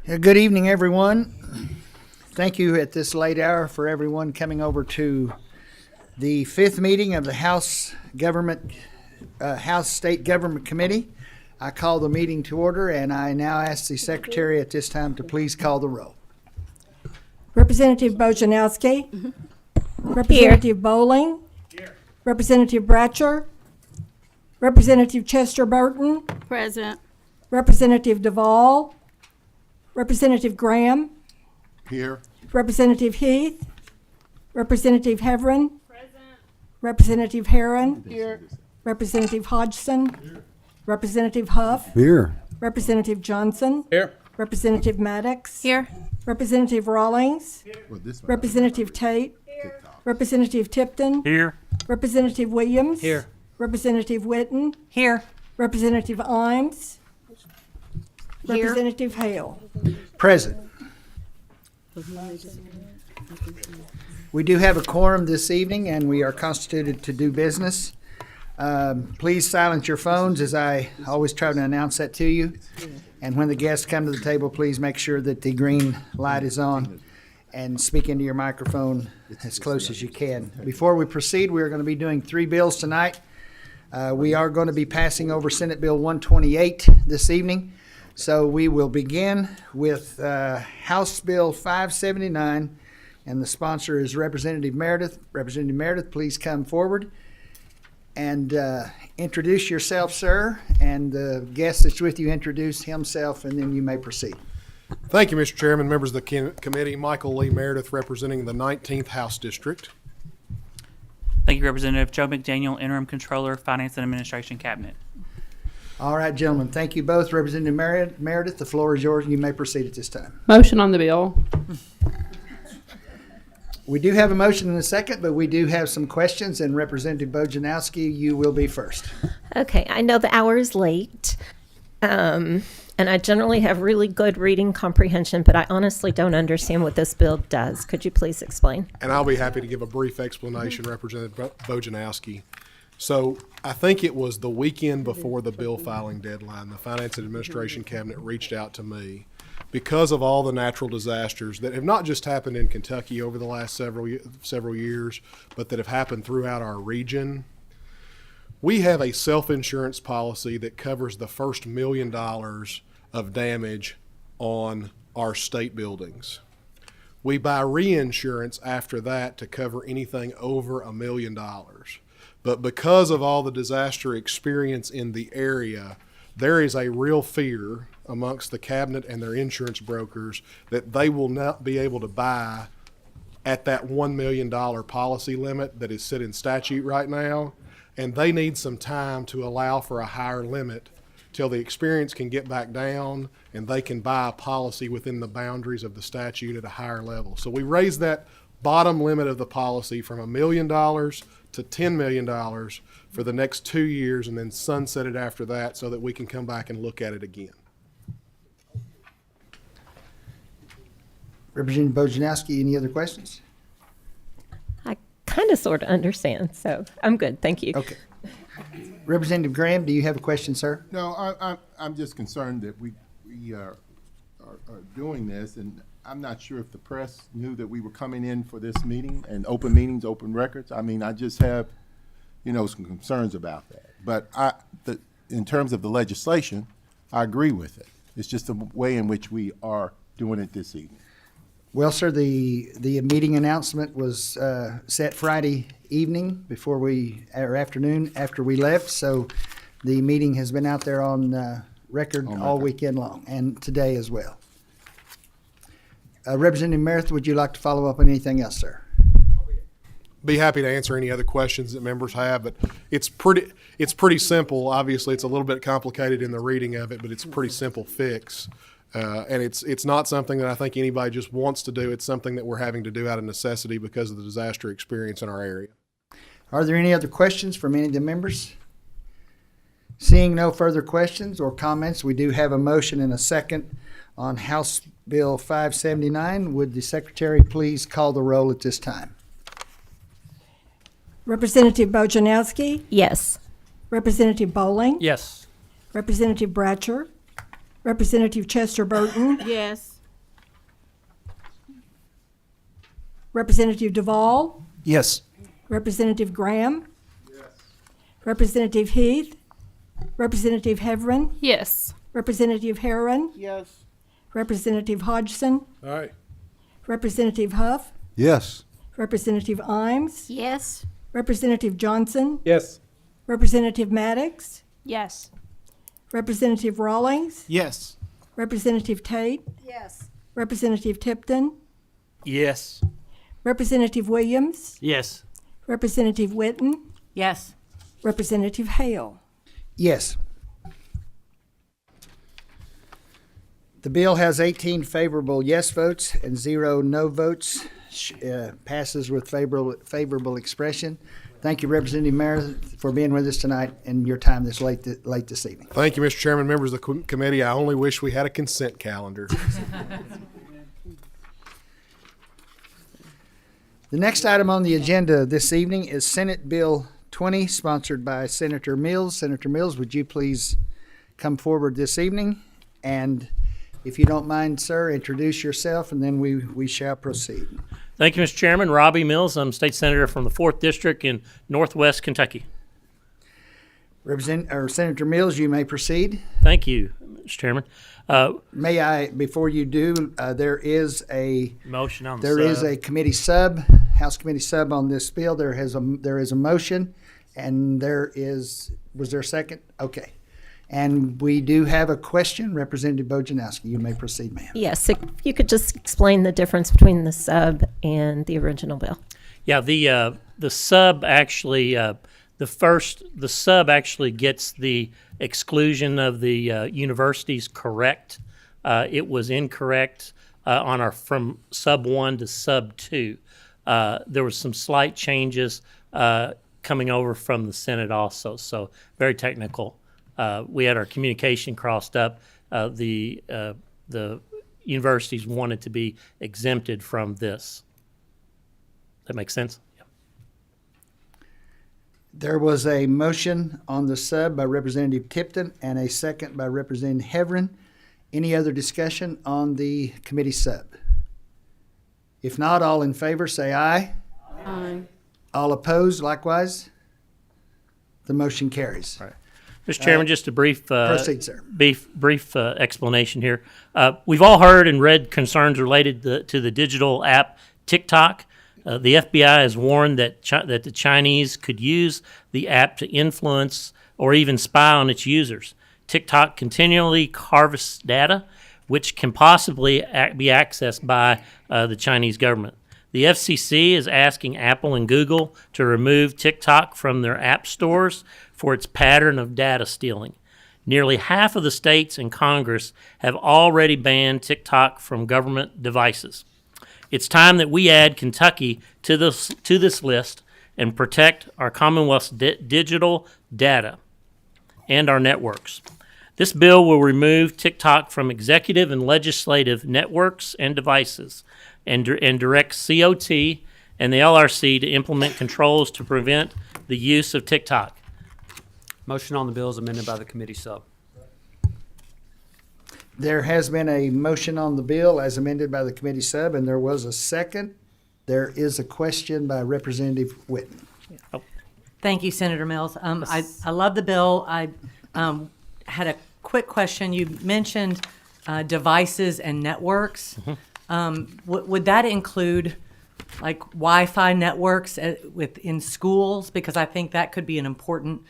Good evening, everyone. Thank you at this late hour for everyone coming over to the fifth meeting of the House State Government Committee. I call the meeting to order, and I now ask the Secretary at this time to please call the roll. Representative Bojanowski. Representative Bowling. Here. Representative Bratcher. Representative Chester Burton. Present. Representative Duvall. Representative Graham. Here. Representative Heath. Representative Heverin. Present. Representative Herron. Here. Representative Hodgson. Here. Representative Huff. Here. Representative Johnson. Here. Representative Maddox. Here. Representative Rawlings. Well, this one. Representative Tate. Representative Tipton. Here. Representative Williams. Here. Representative Witten. Here. Representative Imes. Here. Representative Hale. Present. We do have a quorum this evening, and we are constituted to do business. Please silence your phones, as I always try to announce that to you. And when the guests come to the table, please make sure that the green light is on and speak into your microphone as close as you can. Before we proceed, we are going to be doing three bills tonight. We are going to be passing over Senate Bill 128 this evening. So we will begin with House Bill 579, and the sponsor is Representative Meredith. Representative Meredith, please come forward and introduce yourself, sir, and the guest that's with you introduce himself, and then you may proceed. Thank you, Mr. Chairman, members of the committee. Michael Lee Meredith, representing the 19th House District. Thank you, Representative Joe McDaniel, Interim Controller, Finance and Administration Cabinet. All right, gentlemen, thank you both. Representative Meredith, the floor is yours, and you may proceed at this time. Motion on the bill. We do have a motion in a second, but we do have some questions, and Representative Bojanowski, you will be first. Okay, I know the hour is late, and I generally have really good reading comprehension, but I honestly don't understand what this bill does. Could you please explain? And I'll be happy to give a brief explanation, Representative Bojanowski. So I think it was the weekend before the bill filing deadline, the Finance and Administration Cabinet reached out to me because of all the natural disasters that have not just happened in Kentucky over the last several years, but that have happened throughout our region. We have a self-insurance policy that covers the first $1 million of damage on our state buildings. We buy reinsurance after that to cover anything over $1 million. But because of all the disaster experience in the area, there is a real fear amongst the cabinet and their insurance brokers that they will not be able to buy at that $1 million policy limit that is set in statute right now. And they need some time to allow for a higher limit till the experience can get back down and they can buy a policy within the boundaries of the statute at a higher level. So we raised that bottom limit of the policy from $1 million to $10 million for the next 2 years, and then sunset it after that so that we can come back and look at it again. Representative Bojanowski, any other questions? I kind of sort of understand, so I'm good. Thank you. Okay. Representative Graham, do you have a question, sir? No, I'm just concerned that we are doing this, and I'm not sure if the press knew that we were coming in for this meeting and open meetings, open records. I mean, I just have, some concerns about that. But in terms of the legislation, I agree with it. It's just the way in which we are doing it this evening. Well, sir, the meeting announcement was set Friday evening afternoon after we left. So the meeting has been out there on record all weekend long and today as well. Representative Meredith, would you like to follow up on anything else, sir? Be happy to answer any other questions that members have, but it's pretty simple. Obviously, it's a little bit complicated in the reading of it, but it's a pretty simple fix. And it's not something that I think anybody just wants to do. It's something that we're having to do out of necessity because of the disaster experience in our area. Are there any other questions from any of the members? Seeing no further questions or comments, we do have a motion and a second on House Bill 579. Would the Secretary please call the roll at this time? Representative Bojanowski. Yes. Representative Bowling. Yes. Representative Bratcher. Representative Chester Burton. Yes. Representative Duvall, Yes. Representative Graham, Representative Heath, Representative Heverin, Yes. Representative Herron, Yes. Representative Hodgson, Aye. Representative Huff, Yes. Representative Imes, Yes. Representative Johnson, Yes. Representative Maddox, Yes. Representative Rawlings, Yes. Representative Tate, Yes. Representative Tipton, Yes. Representative Williams, Yes. Representative Witten, Yes. Representative Hale. Yes. The bill has 18 favorable yes votes and 0 no votes. Passes with favorable expression. Thank you, Representative Meredith, for being with us tonight and your time this late this evening. Thank you, Mr. Chairman, members of the committee. I only wish we had a consent calendar. The next item on the agenda this evening is Senate Bill 20, sponsored by Senator Mills. Senator Mills, would you please come forward this evening? And if you don't mind, sir, introduce yourself, and then we shall proceed. Thank you, Mr. Chairman. Robbie Mills. I'm State Senator from the 4th District in Northwest Kentucky. Senator Mills, you may proceed. Thank you, Mr. Chairman. May I, before you do, there is a Motion on there is a committee sub, House Committee sub on this bill. There is a motion, and was there a second? Okay. And we do have a question. Representative Bojanowski, you may proceed, ma'am. Yes, if you could just explain the difference between the sub and the original bill. Yeah, the sub actually the sub actually gets the exclusion of the universities correct. It was incorrect from sub 1 to sub 2. There was some slight changes coming over from the Senate also, so very technical. We had our communication crossed up. The universities wanted to be exempted from this. That makes sense? Yeah. There was a motion on the sub by Representative Tipton and a second by Representative Heverin. Any other discussion on the committee sub? If not, all in favor say aye. Aye. All opposed, likewise. The motion carries. Right. Mr. Chairman, just a brief Proceed, sir. brief explanation here. We've all heard and read concerns related to the digital app TikTok. The FBI has warned that the Chinese could use the app to influence or even spy on its users. TikTok continually harvests data, which can possibly be accessed by the Chinese government. The FCC is asking Apple and Google to remove TikTok from their app stores for its pattern of data stealing. Nearly half of the states and Congress have already banned TikTok from government devices. It's time that we add Kentucky to this list and protect our Commonwealth's digital data and our networks. This bill will remove TikTok from executive and legislative networks and devices and direct COT and the LRC to implement controls to prevent the use of TikTok. Motion on the bill is amended by the committee sub. There has been a motion on the bill as amended by the committee sub, and there was a second. There is a question by Representative Whitten. Thank you, Senator Mills. I love the bill. I had a quick question. You mentioned devices and networks. Would that include like Wi-Fi networks within schools? Because I think that could be an important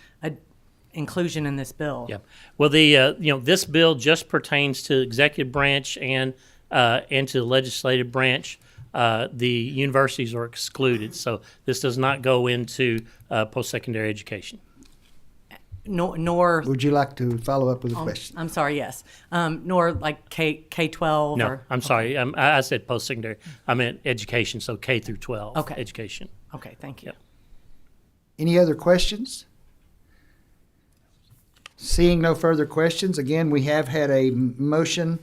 inclusion in this bill. Yeah. Well, this bill just pertains to executive branch and to the legislative branch. The universities are excluded, so this does not go into post-secondary education. Nor Would you like to follow up with a question? I'm sorry, yes. Nor like K-12 No, or I'm sorry. I said post-secondary. I meant education, so K through 12 Okay. education. Okay, thank you. Yep. Any other questions? Seeing no further questions, again, we have had a motion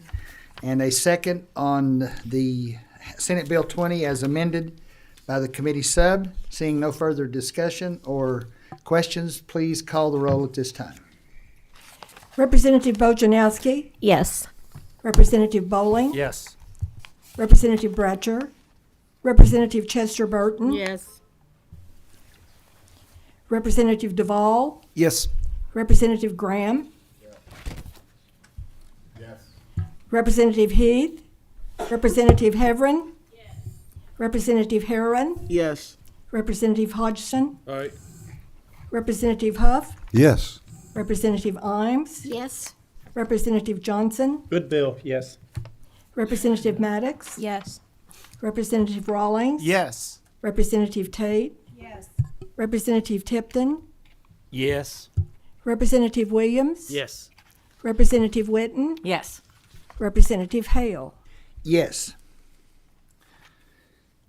and a second on the Senate Bill 20 as amended by the committee sub. Seeing no further discussion or questions, please call the roll at this time. Representative Bojanowski, Yes. Representative Bowling, Yes. Representative Bratcher, Representative Chester Burton. Yes. Representative Duvall. Yes. Representative Graham. Yes. Representative Heath. Representative Heverin. Representative Heron. Yes. Representative Hodgson. Aye. Representative Huff. Yes. Representative Imes. Yes. Representative Johnson. Good bill, yes. Representative Maddox. Yes. Representative Rawlings. Yes. Representative Tate. Yes. Representative Tipton. Yes. Representative Williams. Yes. Representative Witten. Yes. Representative Hale. Yes.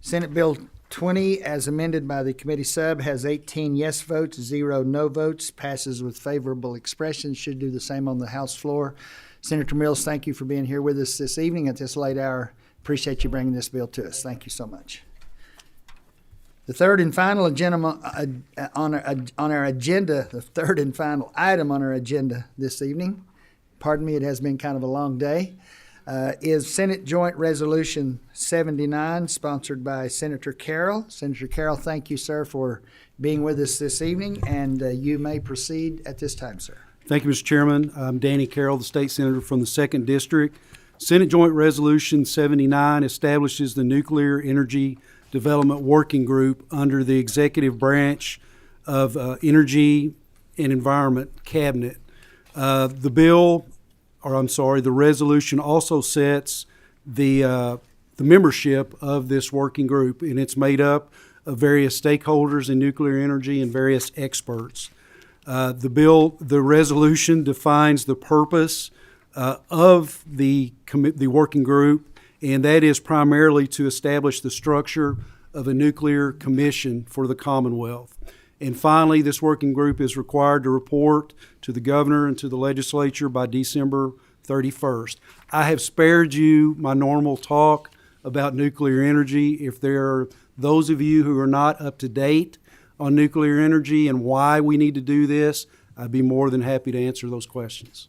Senate Bill 20, as amended by the committee sub, has 18 yes votes, 0 no votes, passes with favorable expression. Should do the same on the House floor. Senator Mills, thank you for being here with us this evening at this late hour. Appreciate you bringing this bill to us. Thank you so much. The third and final agenda on our agenda, the third and final item on our agenda this evening, pardon me, it has been kind of a long day, is Senate Joint Resolution 79, sponsored by Senator Carroll. Senator Carroll, thank you, sir, for being with us this evening, and you may proceed at this time, sir. Thank you, Mr. Chairman. I'm Danny Carroll, the state senator from the 2nd District. Senate Joint Resolution 79 establishes the Nuclear Energy Development Working Group under the executive branch of Energy and Environment Cabinet. The resolution also sets the membership of this working group, and it's made up of various stakeholders in nuclear energy and various experts. The resolution defines the purpose of the working group, and that is primarily to establish the structure of a nuclear commission for the Commonwealth. And finally, this working group is required to report to the governor and to the legislature by December 31st. I have spared you my normal talk about nuclear energy. If there are those of you who are not up to date on nuclear energy and why we need to do this, I'd be more than happy to answer those questions.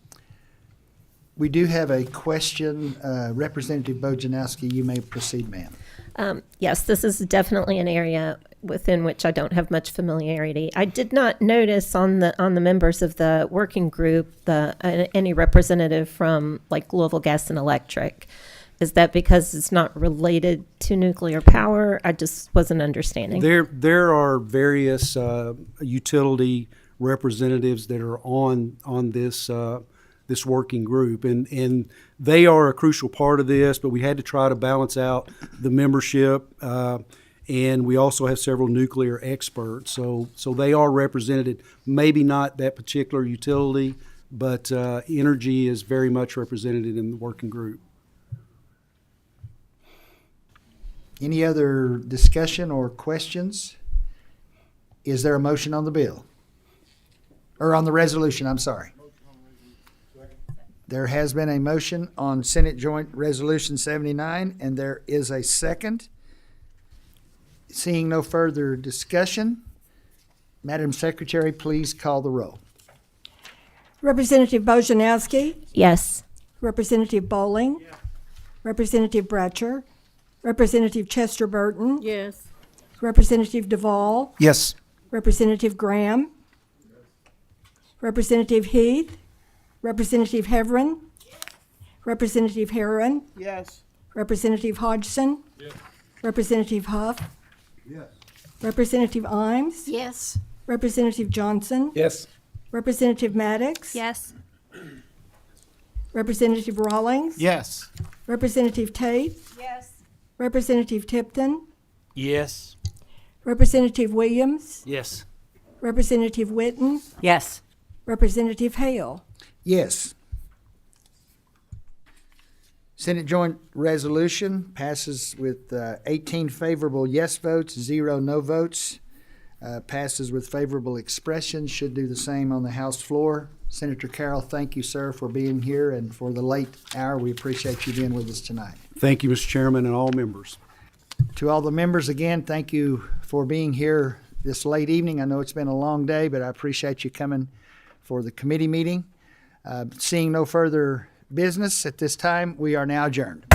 We do have a question. Representative Bojanowski, you may proceed, ma'am. Yes, this is definitely an area within which I don't have much familiarity. I did not notice on the members of the working group any representative from like Louisville Gas and Electric. Is that because it's not related to nuclear power? I just wasn't understanding. There are various utility representatives that are on this working group, and they are a crucial part of this, but we had to try to balance out the membership, and we also have several nuclear experts, so they are represented, maybe not that particular utility, but energy is very much represented in the working group. Any other discussion or questions? Is there a motion on the bill? Or on the resolution, I'm sorry. There has been a motion on Senate Joint Resolution 79, and there is a second. Seeing no further discussion, Madam Secretary, please call the roll. Representative Bojanowski. Yes. Representative Bowling. Representative Bratcher. Representative Chester Burton. Yes. Representative Duvall. Yes. Representative Graham. Representative Heath. Representative Heverin. Representative Heron. Yes. Representative Hodgson. Representative Huff. Yes. Representative Imes. Yes. Representative Johnson. Yes. Representative Maddox. Yes. Representative Rawlings. Yes. Representative Tate. Yes. Representative Tipton. Yes. Representative Williams. Yes. Representative Witten. Yes. Representative Hale. Yes. Senate Joint Resolution passes with 18 favorable yes votes, 0 no votes. Passes with favorable expression. Should do the same on the House floor. Senator Carroll, thank you, sir, for being here and for the late hour. We appreciate you being with us tonight. Thank you, Mr. Chairman, and all members. To all the members, again, thank you for being here this late evening. I know it's been a long day, but I appreciate you coming for the committee meeting. Seeing no further business at this time, we are now adjourned.